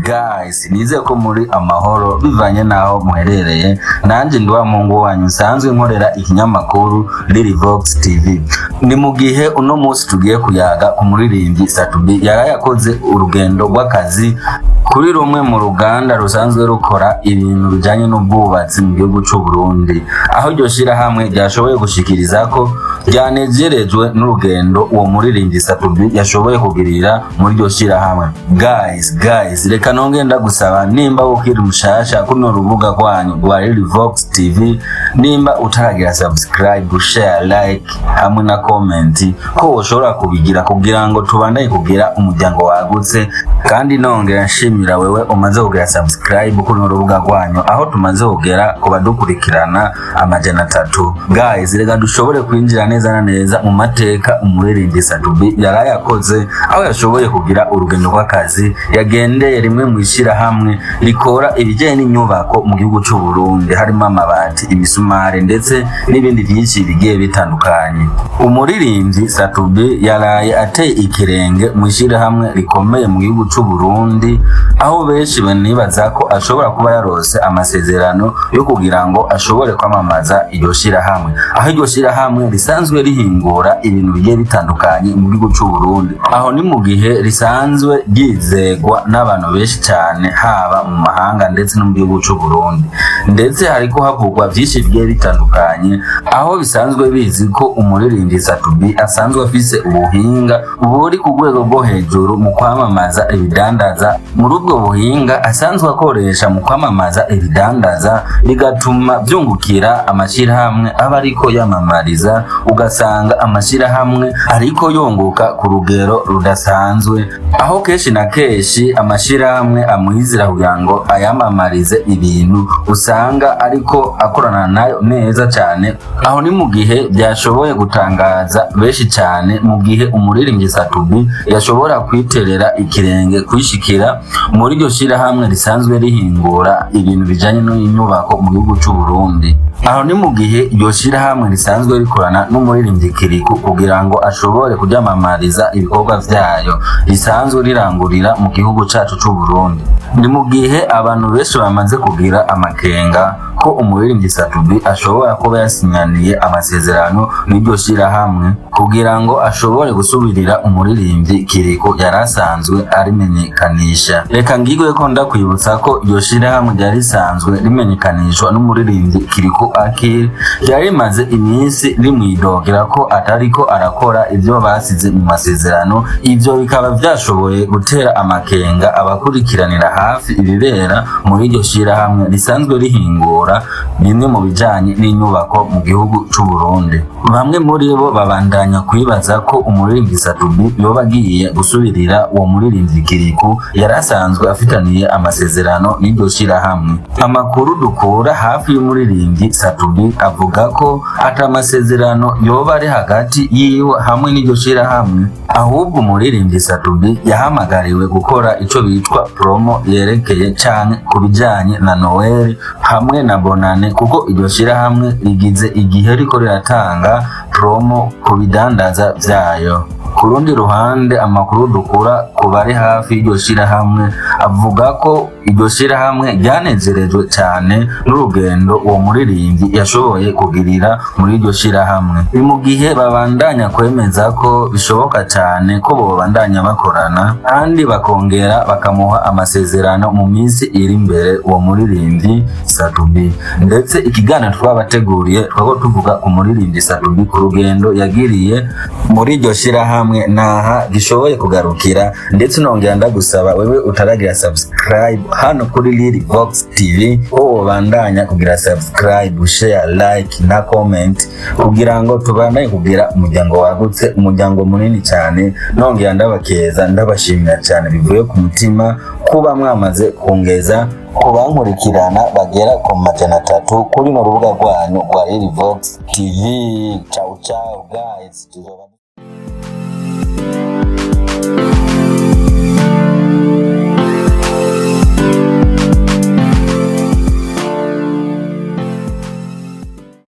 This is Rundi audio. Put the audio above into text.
guys nize ko muri amahoro bivanye naho muherereye. Nanje ndi wa Mungu wanyu nsanzwe nkorera ikinyamakuru Lilivox TV. Ni mu gihe uno munsi tugiye kuyaga ku muririmbyi Satubi yarayakoze urugendo rw'akazi kuri rumwe mu ruganda rusanzwe rukora ibintu bijanye n'ubwubatsi mu gihugu c'u Burundi, aho iryo shirahamwe ryashoboye gushikiriza ko ryanejerejwe n'urugendo uwo muririmbyi Satubi yashoboye kugirira muri iryo shirahamwe. Guys reka nongeye ndagusaba nimba ukiri mushasha kuno rubuga rwanyu rwa Lilivox TV, nimba utaragira subscribe, share, like hamwe na comment ko ushobora kubigira kugira ngo tubandanye kugira umuryango wagutse. Kandi nongera nshimira wewe umaze kugira subscribe kuno rubuga rwanyu aho tumaze kugera kubadukurikirana amajana 3. Guys reka dushobore kwinjira neza na neza mu mateka umuririmbyi Satubi yarayakoze, aho yashoboye kugira urugendo rw'akazi yagendeye rimwe mu ishirahamwe rikora ibijyanye n'inyubako mu gihugu c'u Burundi, harimo amabati, imisumari ndetse n'ibindi byinshi bigiye bitandukanye. Umuririmbyi Satubi yaraye ateye ikirenge mu ishirahamwe rikomeye mu gihugu c'u Burundi, aho benshi banibaza ko ashobora kuba yarose amasezerano yo kugira ngo ashobore kwamamaza iryo shirahamwe, aho iryo shirahamwe risanzwe rihingura ibintu bigiye bitandukanye mu gihugu c'u Burundi, aho ni mu gihe risanzwe ryizegwa n'abantu benshi cyane haba mu mahanga ndetse no mu gihugu c'u Burundi. Ndetse hariko havugwa byinshi bigiye bitandukanye, aho bisanzwe bizi ko umuririmbyi Satubi asanzwe afise ubuhinga buri ku rwego rwo hejuru mu kwamamaza ibidandaza. Muri ubwo buhinga asanzwe akoresha mu kwamamaza ibidandaza bigatuma byungukira amashirahamwe aba ariko yamamariza, ugasanga amashirahamwe ariko yunguka ku rugero rudasanzwe, aho kenshi na kenshi amashirahamwe amwizira kugira ngo ayamamarize ibintu usanga ariko akorana nayo neza cyane. Aho ni mu gihe byashoboye gutangaza benshi cyane mu gihe umuririmbyi Satubi yashobora kwiterera ikirenge kwishikira muri iryo shirahamwe risanzwe rihingura ibintu bijanye n'inyubako mu gihugu c'u Burundi. Aho ni mu gihe iryo shirahamwe risanzwe rikorana n'umuririmbyi Kiriku kugira ngo ashobore kujamamariza ibikorwa vyayo risanzwe rirangurira mu gihugu cacu c'u Burundi. Ni mu gihe abantu benshi bamaze kugira amakenga ko umuririmbyi Satubi ashobora kuba yasinyaniye amasezerano n'iryo shirahamwe kugira ngo ashobore gusubirira umuririmbyi Kiriku yarasanzwe arimenyekanisha. Reka ngigwe ko ndakwibutsa ko iryo shirahamwe ryarisanzwe rimenyekanishwa n'umuririmbyi Kiriku Akili, ryarimaze iminsi rimwidogera ko atariko arakora ivyo basize mu masezerano. Ivyo bikaba vyashoboye gutera amakenga abakurikiranira hafi ibibera muri iryo shirahamwe risanzwe rihingura bimwe mu bijanye n'inyubako mu gihugu c'u Burundi. Bamwe muri bo babandanya kwibaza ko umuririmbyi Satubi yoba agiye gusubirira uwo muririmbyi Kiriku yarasanzwe afitaniye amasezerano n'iryo shirahamwe. Amakuru dukura hafi y'umuririmbyi Satubi avuga ko ata amasezerano yoba ari hagati yiwe hamwe n'iryo shirahamwe, ahubwo umuririmbyi Satubi yahamagariwe gukora ico bitwa promo yerekeye cyane ku bijanye na Noel hamwe na Bonane, kuko iryo shirahamwe rigize igihe riko riratanga promo ku bidandaza vyayo. Ku rundi ruhande amakuru dukura ku bari hafi y'iryo shirahamwe avuga ko iryo shirahamwe ryanezerejwe cyane n'urugendo uwo muririmbyi yashoboye kugirira muri iryo shirahamwe. Ni mu gihe babandanya kwemeza ko bishoboka cyane ko babandanya bakorana kandi bakongera bakamuha amasezerano mu minsi iri imbere uwo muririmbyi Satubi. Ndetse ikiganiro twabateguriye twako tuvuga ku muririmbyi Satubi ku rugendo yagiriye muri iryo shirahamwe naha gishoboye kugarukira. Ndetse nongera ndagusaba wewe utaragira subscribe hano kuri Lilivox TV ko bandanya kugira subscribe, share, like na comment kugira ngo tubandanye kugira umuryango wagutse, umuryango munini cyane. Nongera ndabakeza ndabashimira cyane bivuye ku mutima kuba mwamaze kongeza kubankurikirana bagera ku majana 3 kuri no rubuga rwanyu rwa Lilivox TV. Ciao guys.